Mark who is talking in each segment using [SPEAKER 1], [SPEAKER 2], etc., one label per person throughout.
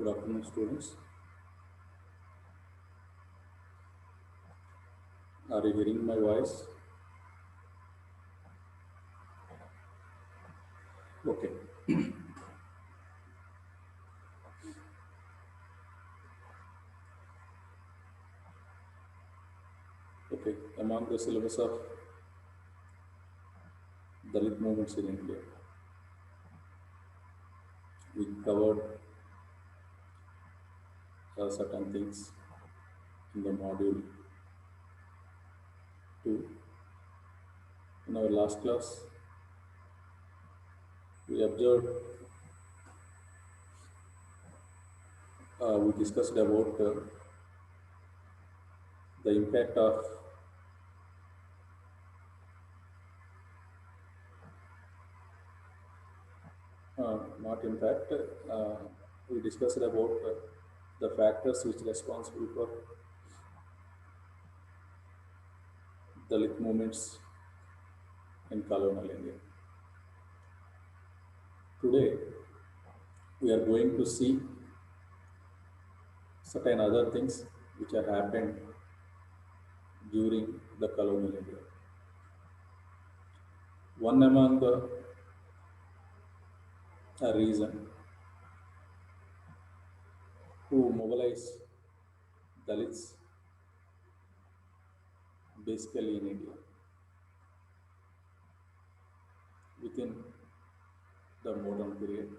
[SPEAKER 1] Good afternoon, students. Are you hearing my voice? Okay. Okay. Among the syllabus of Dalit movements in India, we covered certain things in the module 2. In our last class, we observed, we discussed about the impact of not impact, we discussed about the factors which are responsible for Dalit movements in colonial India. Today, we are going to see certain other things which have happened during the colonial India. One among the reason who mobilized Dalits basically in India within the modern period,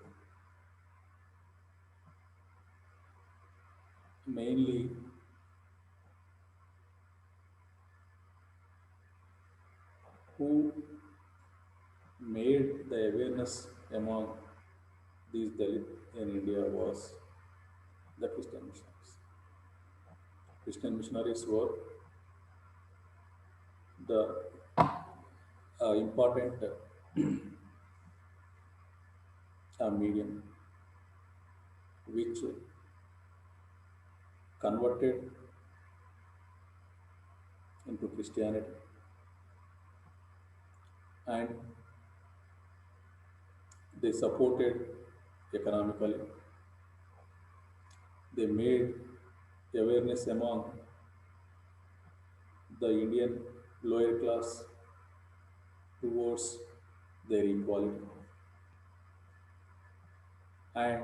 [SPEAKER 1] mainly who made the awareness among these Dalit in India was the Christian missionaries. Christian missionaries were the important medium which converted into Christianity and they supported economically. They made awareness among the Indian lower class towards their equality. And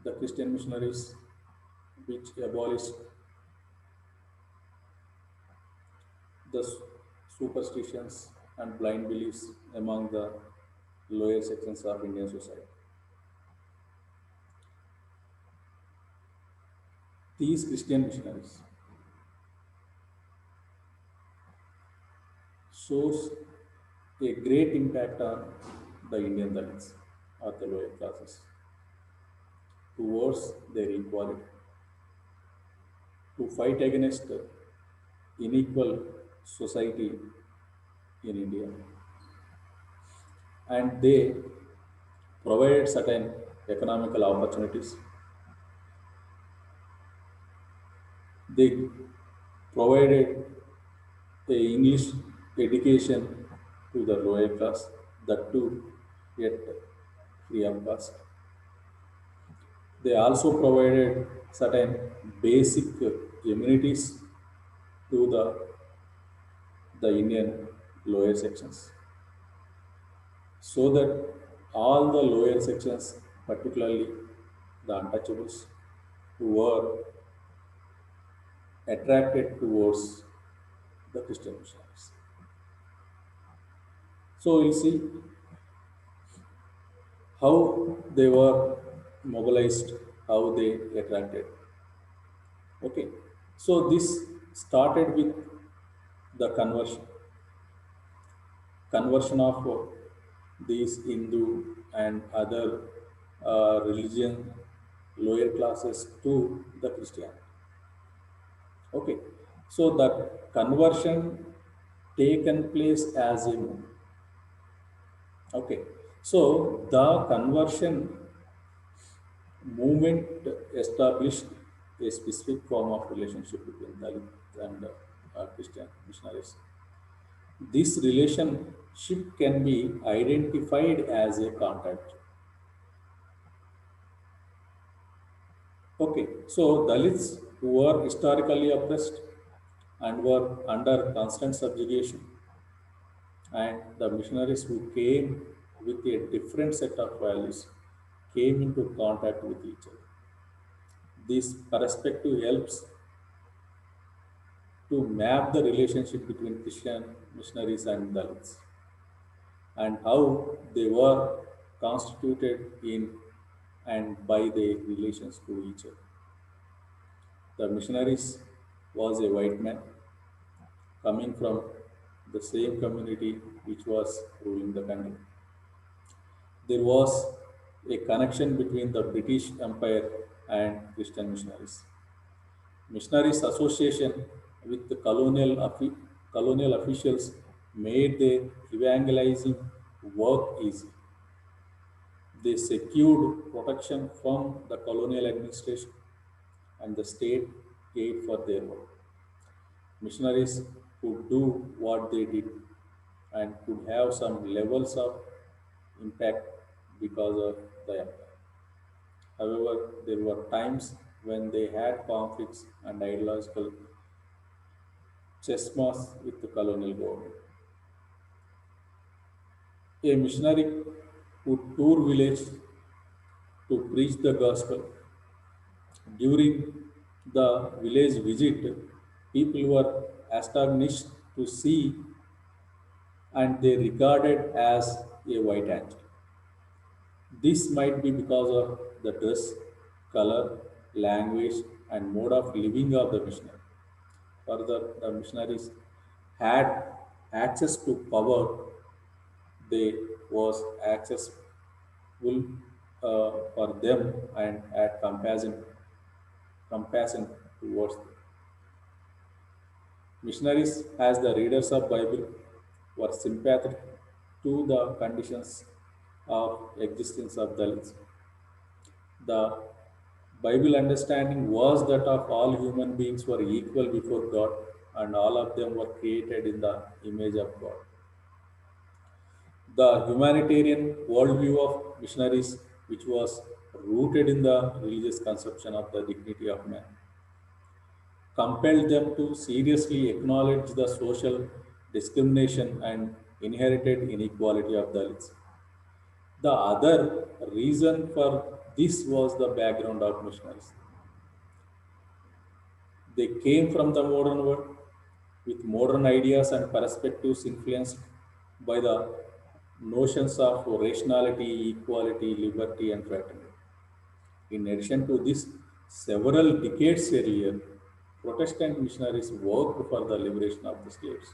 [SPEAKER 1] the Christian missionaries, which abolished the superstitions and blind beliefs among the lower sections of Indian society. These Christian missionaries shows a great impact on the Indian Dalits or the lower classes towards their equality, to fight against unequal society in India. And they provided certain economical opportunities. They provided a English education to the lower class, that too yet free of cost. They also provided certain basic amenities to the Indian lower sections, so that all the lower sections, particularly the untouchables, were attracted towards the Christian missionaries. So you see how they were mobilized, how they attracted. Okay, so this started with the conversion of these Hindu and other religion lower classes to the Christianity. Okay, so the conversion taken place as a movement. Okay, so the conversion movement established a specific form of relationship between Dalit and Christian missionaries. This relationship can be identified as a contact. Okay, so Dalits who were historically oppressed and were under constant subjugation, and the missionaries who came with a different set of values came into contact with each other. This perspective helps to map the relationship between Christian missionaries and Dalits and how they were constituted in and by their relations to each other. The missionaries was a white man coming from the same community which was ruling the country. There was a connection between the British Empire and Christian missionaries. Missionaries association with the colonial officials made their evangelizing work easy. They secured protection from the colonial administration and the state paid for their work. Missionaries could do what they did and could have some levels of impact because of the empire. However, there were times when they had conflicts and ideological chess with the colonial government. A missionary would tour village to preach the gospel. During the village visit, people were astonished to see and they regarded as a white angel. This might be because of the dress, color, language, and mode of living of the missionary. Further, the missionaries had access to power. They was accessible for them and had compassion towards them. Missionaries, as the readers of Bible, were sympathetic to the conditions of existence of Dalits. The Bible understanding was that of all human beings were equal before God and all of them were created in the image of God. The humanitarian worldview of missionaries, which was rooted in the religious conception of the dignity of man, compelled them to seriously acknowledge the social discrimination and inherited inequality of Dalits. The other reason for this was the background of missionaries. They came from the modern world with modern ideas and perspectives influenced by the notions of rationality, equality, liberty, and fraternity. In addition to this, several decades earlier, Protestant missionaries worked for the liberation of the slaves.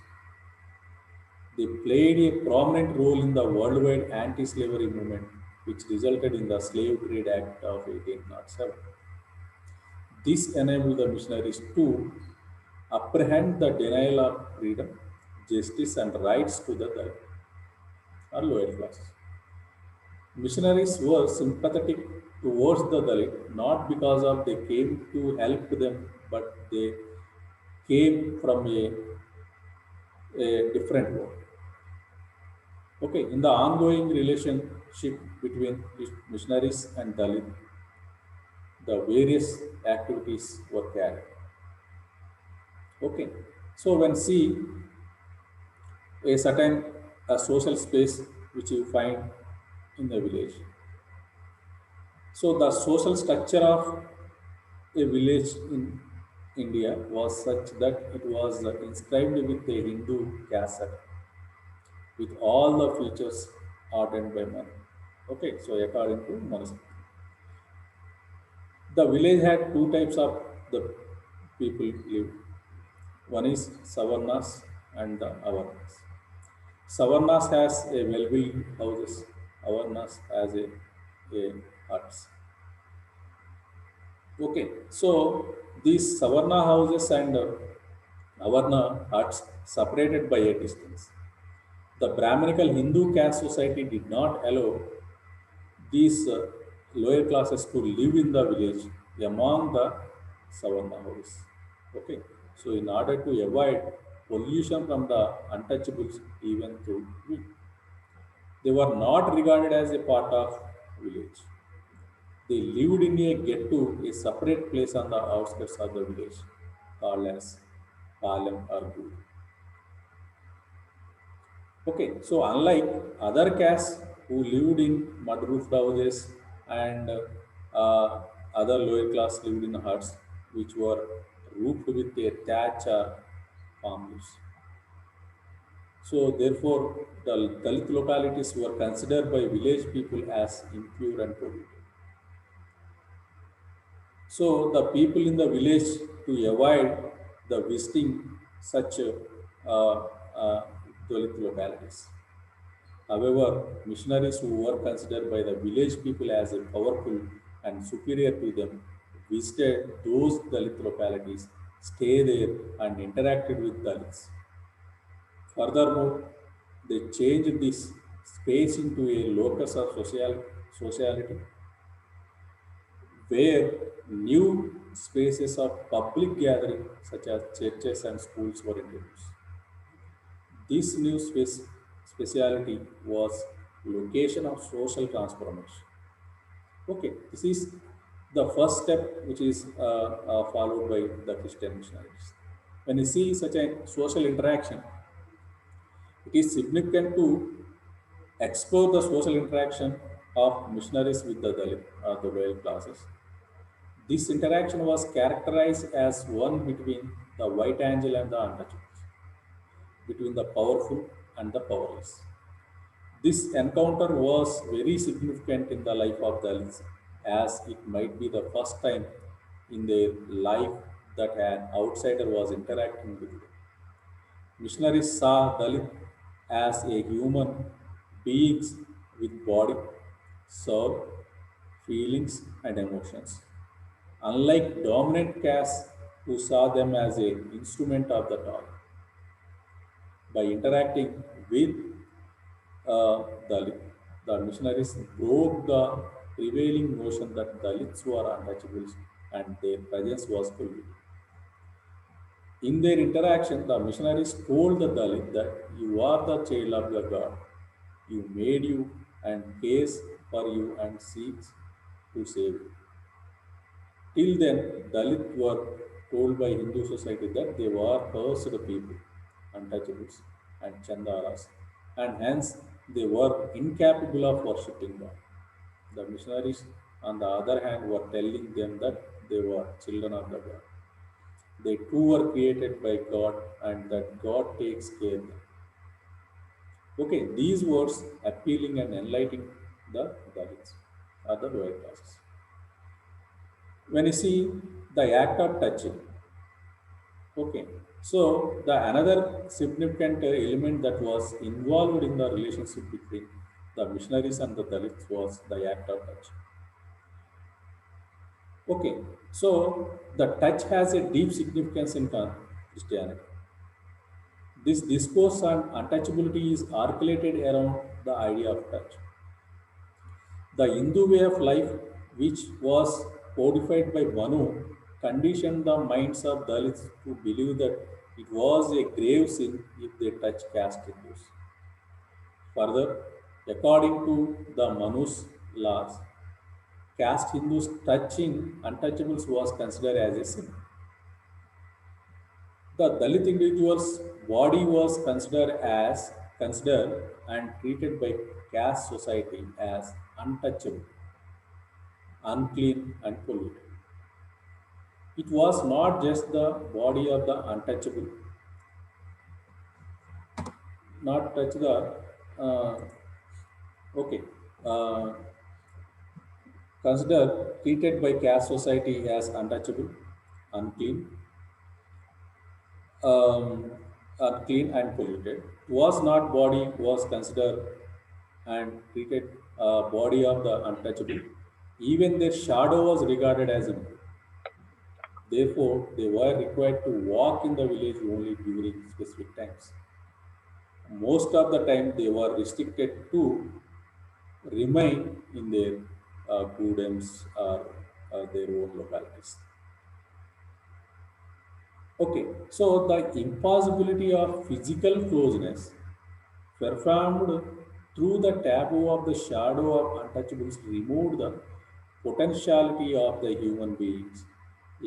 [SPEAKER 1] They played a prominent role in the worldwide anti slavery movement, which resulted in the Slave Trade Act of 1807. This enabled the missionaries to apprehend the denial of freedom, justice, and rights to the Dalit or lower class. Missionaries were sympathetic towards the Dalit not because of they came to help them, but they came from a different world. Okay, in the ongoing relationship between missionaries and Dalit, the various activities were carried. Okay, so when see a certain social space which you find in the village. So the social structure of a village in India was such that it was inscribed with a Hindu caste with all the features ordained by Manu. Okay, so according to Manu. The village had two types of the people live. One is Savarnas and the Avarnas. Savarnas has a well-built houses. Avarnas has a huts. Okay, so these Savarna houses and Avarna huts separated by a distance. The Brahminical Hindu caste society did not allow these lower classes to live in the village among the Savarna houses. Okay, so in order to avoid pollution from the untouchables, even through wind, they were not regarded as a part of village. They lived in a ghetto, a separate place on the outskirts of the village, called as Palam or Gur. Okay, so unlike other castes who lived in mud roofed houses and other lower class lived in huts which were roofed with a thatch or palm leaves. So therefore, the Dalit localities were considered by village people as impure and polluted. So the people in the village to avoid the visiting such uh, Dalit localities. However, missionaries who were considered by the village people as a powerful and superior to them visited those Dalit localities, stayed there and interacted with Dalits. Furthermore, they changed this space into a locus of sociality where new spaces of public gathering such as churches and schools were introduced. This new speciality was location of social transformation. Okay, this is the first step which is followed by the Christian missionaries. When you see such a social interaction, it is significant to explore the social interaction of missionaries with the Dalit or the lower classes. This interaction was characterized as one between the white angel and the untouchables, between the powerful and the powerless. This encounter was very significant in the life of Dalits, as it might be the first time in their life that an outsider was interacting with them. Missionaries saw Dalit as a human beings with body, soul, feelings, and emotions. Unlike dominant castes who saw them as an instrument of the toy, by interacting with Dalit, the missionaries broke the prevailing notion that Dalits were untouchables and their presence was polluted. In their interaction, the missionaries told the Dalit that you are the child of the God. You made you and cares for you and seeks to save you. Till then, Dalit were told by Hindu society that they were cursed people, untouchables, and chandalas, and hence they were incapable of worshipping God. The missionaries, on the other hand, were telling them that they were children of the God. They too were created by God and that God takes care of them. Okay, these words appealing and enlightening the Dalits, other lower classes. When you see the act of touching, okay, so the another significant element that was involved in the relationship between the missionaries and the Dalits was the act of touch. Okay, so the touch has a deep significance in Christianity. This discourse on untouchability is articulated around the idea of touch. The Hindu way of life, which was codified by Manu, conditioned the minds of Dalits to believe that it was a grave sin if they touch caste Hindus. Further, according to the Manu's laws, caste Hindus touching untouchables was considered as a sin. The Dalit individual's body was considered and treated by caste society as untouchable, unclean, and polluted. It was not just the body of the untouchable, not touch the okay, uh, considered treated by caste society as untouchable, unclean, um, unclean and polluted. Was not body was considered and treated body of the untouchable. Even their shadow was regarded as impure. Therefore, they were required to walk in the village only during specific times. Most of the time, they were restricted to remain in their kudems or their own localities. Okay, so the impossibility of physical closeness performed through the taboo of the shadow of untouchables removed the potentiality of the human beings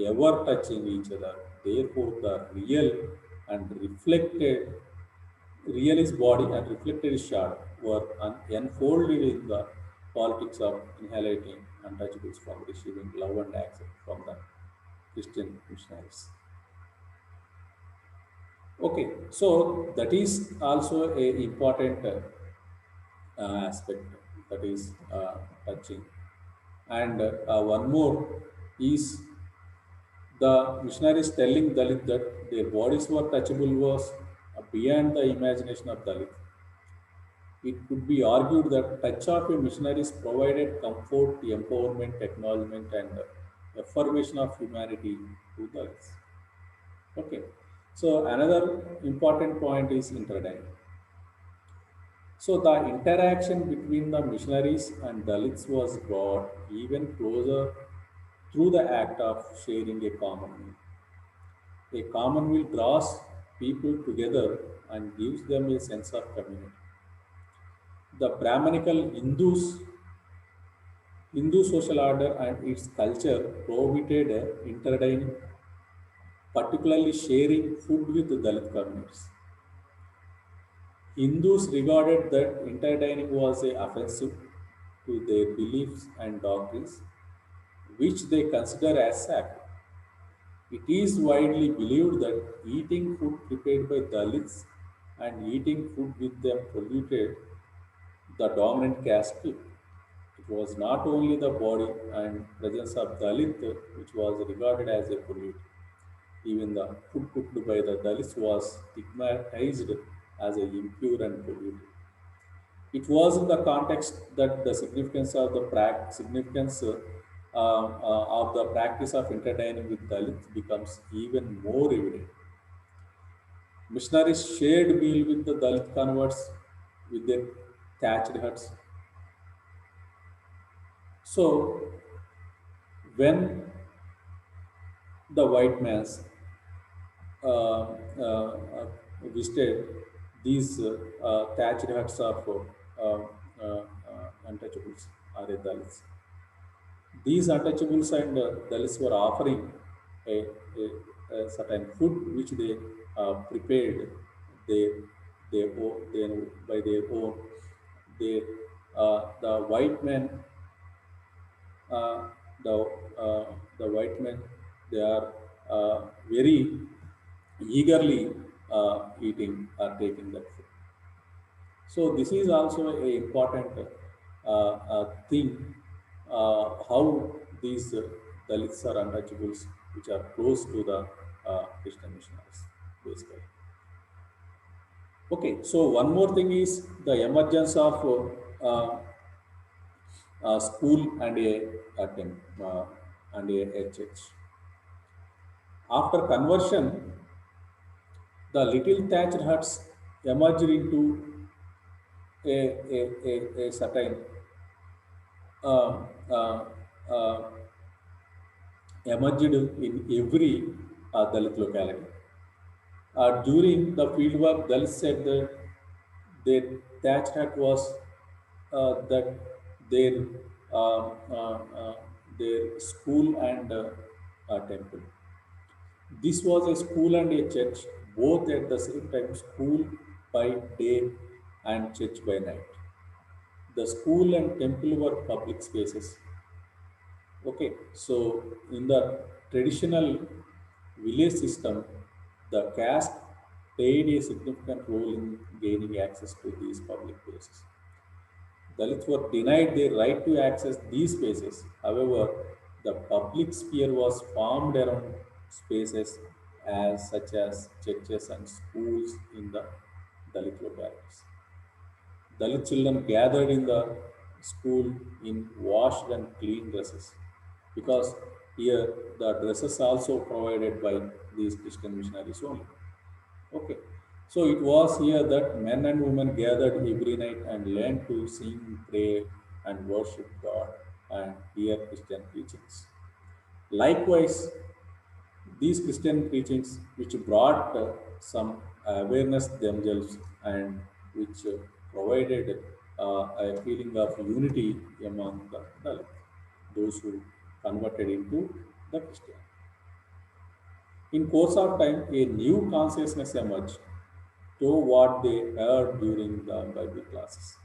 [SPEAKER 1] ever touching each other. Therefore, the real and reflected real is body and reflected is shadow were unfolded in the politics of inhalating untouchables from receiving love and accept from the Christian missionaries. Okay, so that is also a important aspect that is touching. And one more is the missionaries telling Dalit that their bodies were touchable was beyond the imagination of Dalit. It could be argued that touch of a missionaries provided comfort, empowerment, acknowledgement, and affirmation of humanity to Dalits. Okay, so another important point is interdict. So the interaction between the missionaries and Dalits was brought even closer through the act of sharing a common meal. A common meal draws people together and gives them a sense of community. The Brahmanical Hindu social order and its culture prohibited interdining, particularly sharing food with Dalit communities. Hindus regarded that interdining was a offensive to their beliefs and doctrines, which they consider as sacred. It is widely believed that eating food prepared by Dalits and eating food with them polluted the dominant caste people. It was not only the body and presence of Dalit which was regarded as a pollutant. Even the food cooked by the Dalits was stigmatized as a impure and polluted. It was in the context that the significance of the of the practice of entertaining with Dalits becomes even more evident. Missionaries shared meal with the Dalit converts with their thatched huts. So when the white man's visited these thatched huts of untouchables or Dalits. These untouchables and Dalits were offering a certain food which they prepared they, by their own. They, the white men, uh, the, the white men, they are very eagerly eating or taking that food. So this is also a important thing how these Dalits are untouchables, which are close to the Christian missionaries, basically. Okay, so one more thing is the emergence of school and a church. After conversion, the little thatched huts emerged into a certain uh, uh, uh, emerged in every Dalit locality. During the fieldwork, Dalits said that their thatched hut was that their uh, uh, uh, their school and temple. This was a school and a church, both at the same time, school by day and church by night. The school and temple were public spaces. Okay, so in the traditional village system, the caste played a significant role in gaining access to these public places. Dalits were denied their right to access these spaces. However, the public sphere was formed around spaces such as churches and schools in the Dalit localities. Dalit children gathered in the school in washed and clean dresses because here the dresses also provided by these Christian missionaries only. Okay. So it was here that men and women gathered every night and learned to sing, pray, and worship God and hear Christian preachings. Likewise, these Christian preachings, which brought some awareness themselves and which provided a feeling of unity among the Dalit. those who converted into the Christian. In course of time, a new consciousness emerged to what they heard during the Bible classes.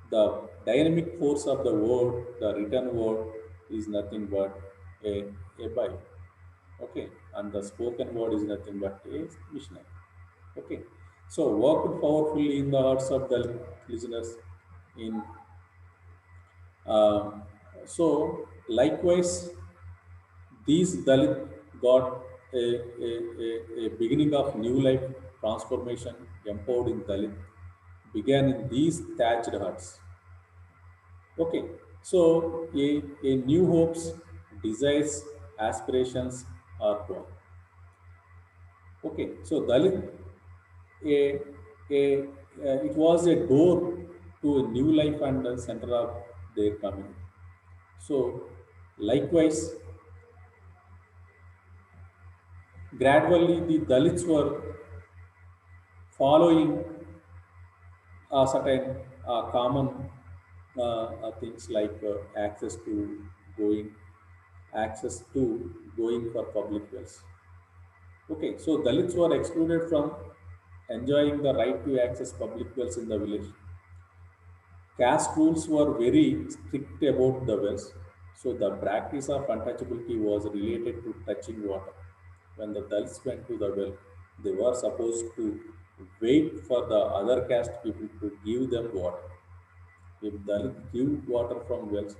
[SPEAKER 1] The dynamic force of the word, the written word, is nothing but a Bible. Okay, and the spoken word is nothing but a missionary. Okay, so worked powerfully in the hearts of the listeners. In uh, so likewise, these Dalit got a beginning of new life transformation empowered in Dalit began in these thatched huts. Okay, so a new hopes, desires, aspirations are born. Okay, so Dalit, a, it was a door to a new life and the center of their community. So, likewise, gradually the Dalits were following certain common things like going, access to going for public wells. Okay, so Dalits were excluded from enjoying the right to access public wells in the village. Caste rules were very strict about the wells, so the practice of untouchability was related to touching water. When the Dalits went to the well, they were supposed to wait for the other caste people to give them water. If Dalits give water from wells,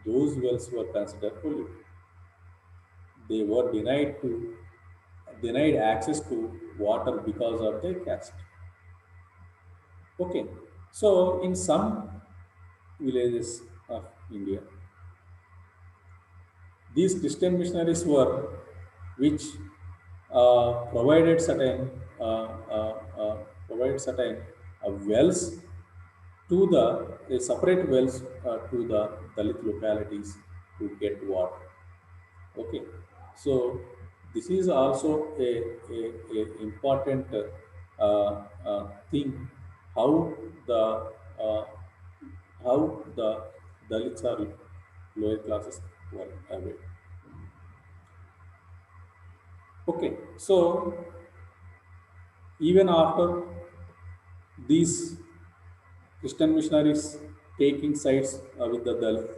[SPEAKER 1] those wells were considered polluted. They were denied access to water because of their caste. Okay, so in some villages of India, these Christian missionaries were which provided certain provide certain wells to the separate wells to the Dalit localities to get water. Okay, so this is also a important thing how the uh, how the Dalits are lower classes were away. Okay, so even after these Christian missionaries taking sides with the Dalit,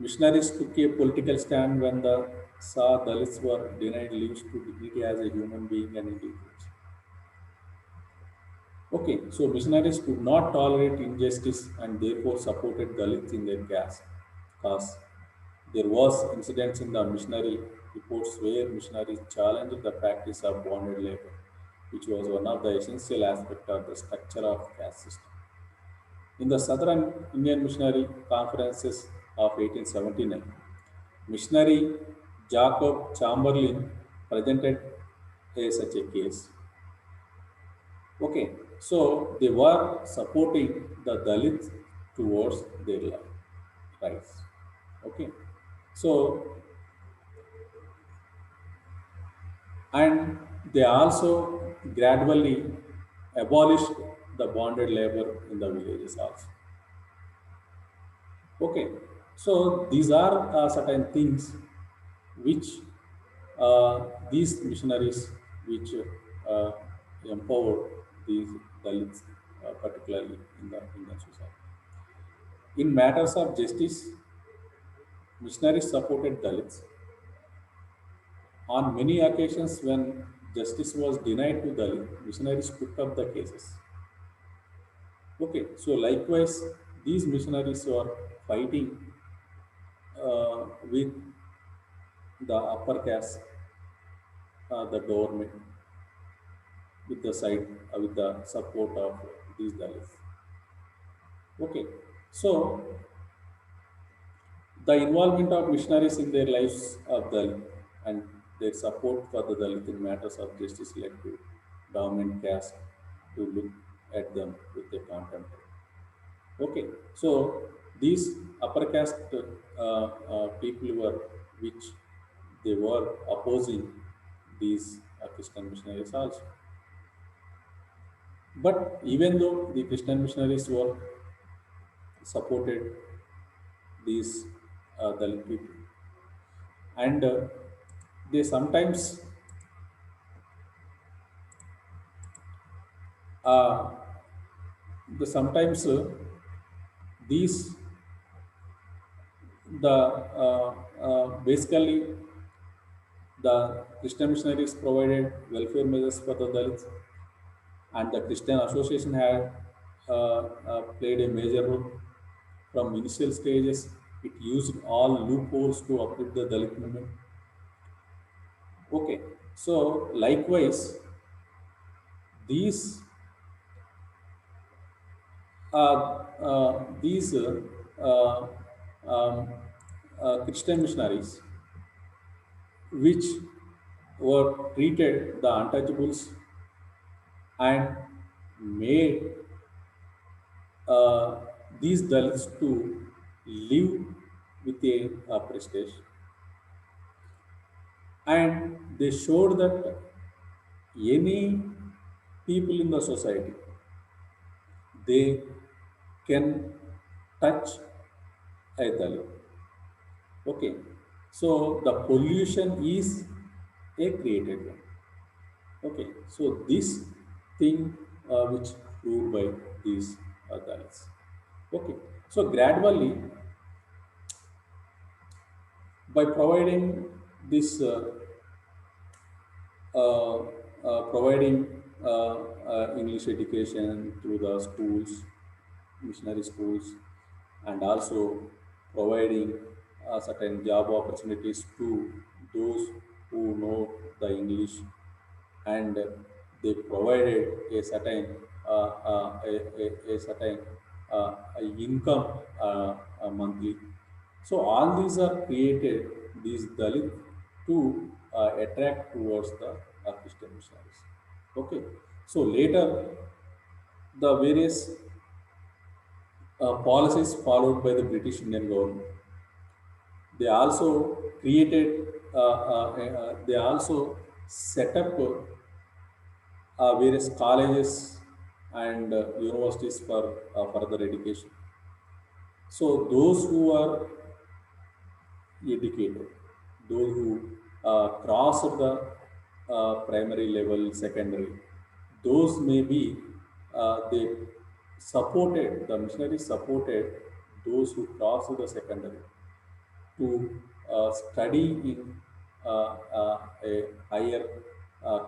[SPEAKER 1] missionaries took a political stand when the saw Dalits were denied lives to dignity as a human being and individuals. Okay, so missionaries could not tolerate injustice and therefore supported Dalits in their cause. There was incidents in the missionary reports where missionaries challenged the practice of bonded labor, which was one of the essential aspects of the structure of caste system. In the Southern Indian Missionary Conferences of 1879, missionary Jacob Chamberlain presented such a case. Okay, so they were supporting the Dalits towards their rights. Okay, so and they also gradually abolished the bonded labor in the villages also. Okay, so these are certain things which these missionaries which uh, empowered these Dalits, particularly in the Indian society. In matters of justice, missionaries supported Dalits. On many occasions, when justice was denied to Dalit, missionaries took up the cases. Okay, so likewise, these missionaries were fighting with the upper caste, the government, with the side, with the support of these Dalits. Okay, so the involvement of missionaries in their lives of Dalit and their support for the Dalit in matters of justice led to dominant caste to look at them with a contempt. Okay, so these upper caste people were which they were opposing these Christian missionaries also. But even though the Christian missionaries were supported these Dalit people, and they sometimes uh, these basically the Christian missionaries provided welfare measures for the Dalits, and the Christian Association had played a major role from initial stages. It used all loopholes to uplift the Dalit movement. Okay, so likewise, these these um, Christian missionaries, which were treated the untouchables and made uh, these Dalits to live with a prestige, and they showed that any people in the society, they can touch a Dalit. Okay, so the pollution is a created one. Okay, so this thing which proved by these Dalits. Okay, so gradually by providing this providing English education through the schools, missionary schools, and also providing certain job opportunities to those who know the English, and they provided a certain a certain a income monthly. So all these are created these Dalit to attract towards the Christian missionaries. Okay, so later the various policies followed by the British Indian government, they also created they also set up various colleges and universities for further education. So those who are educated, those who cross the primary level, secondary, those may be they supported, the missionaries supported those who cross the secondary to study in a higher uh,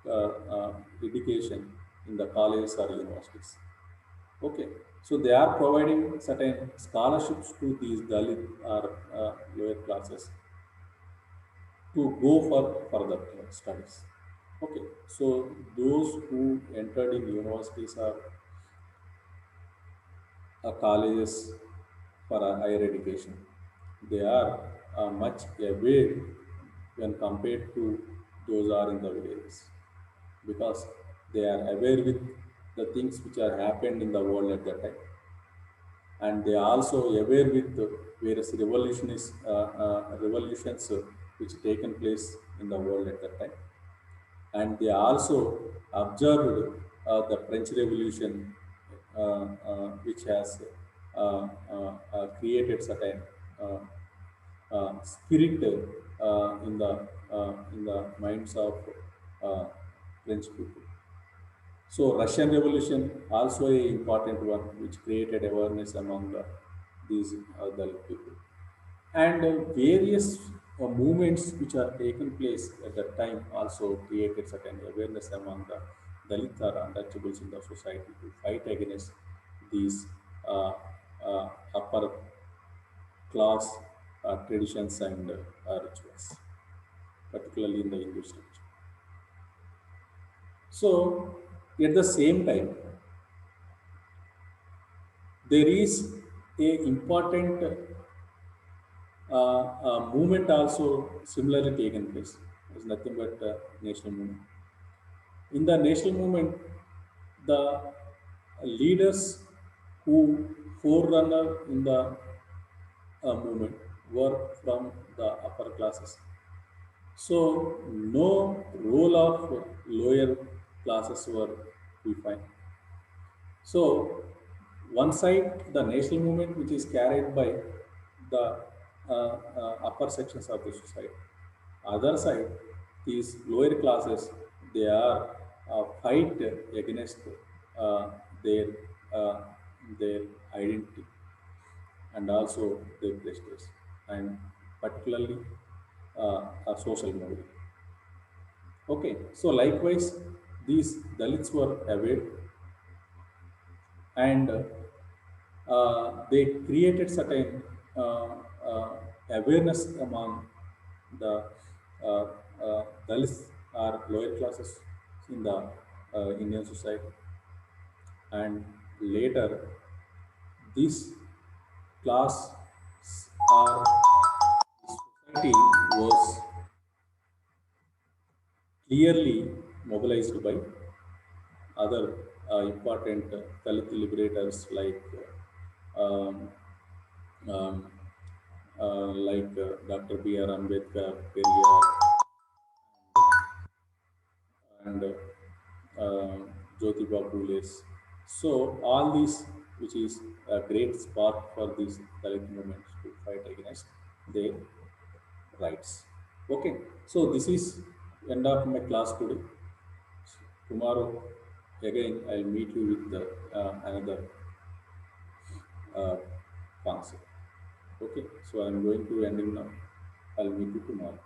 [SPEAKER 1] uh, education in the colleges or universities. Okay, so they are providing certain scholarships to these Dalit or lower classes to go for further studies. Okay, so those who entered in universities or colleges for higher education, they are much aware when compared to those are in the villages, because they are aware with the things which are happened in the world at that time, and they are also aware with the various revolutions which taken place in the world at that time, and they also observed the French Revolution, which has created certain spirit in the minds of uh, French people. So Russian Revolution also a important one, which created awareness among these Dalit people, and various movements which are taken place at that time also created certain awareness among the Dalit or untouchables in the society to fight against these uh, upper class traditions and rituals, particularly in the Hindu scripture. So at the same time, there is a important movement also similarly taken place. It's nothing but national movement. In the national movement, the leaders who forerunner in the movement were from the upper classes. So no role of lower classes were defined. So one side, the national movement, which is carried by the upper sections of the society. Other side, these lower classes, they are fight against uh, their uh, their identity and also their prestige, and particularly a social mobility. Okay, so likewise, these Dalits were aware, and they created certain uh, awareness among the uh, Dalits or lower classes in the Indian society, and later this class or society was clearly mobilized by other important Dalit liberators um, um, Dr. B.R. Ambedkar, Periyar, and Jyotiba Phule's. So all these, which is a great spark for these Dalit movements to fight against their rights. Okay, so this is end of my class today. Tomorrow again I'll meet you with another uh, concept. Okay, so I'm going to ending now. I'll meet you tomorrow.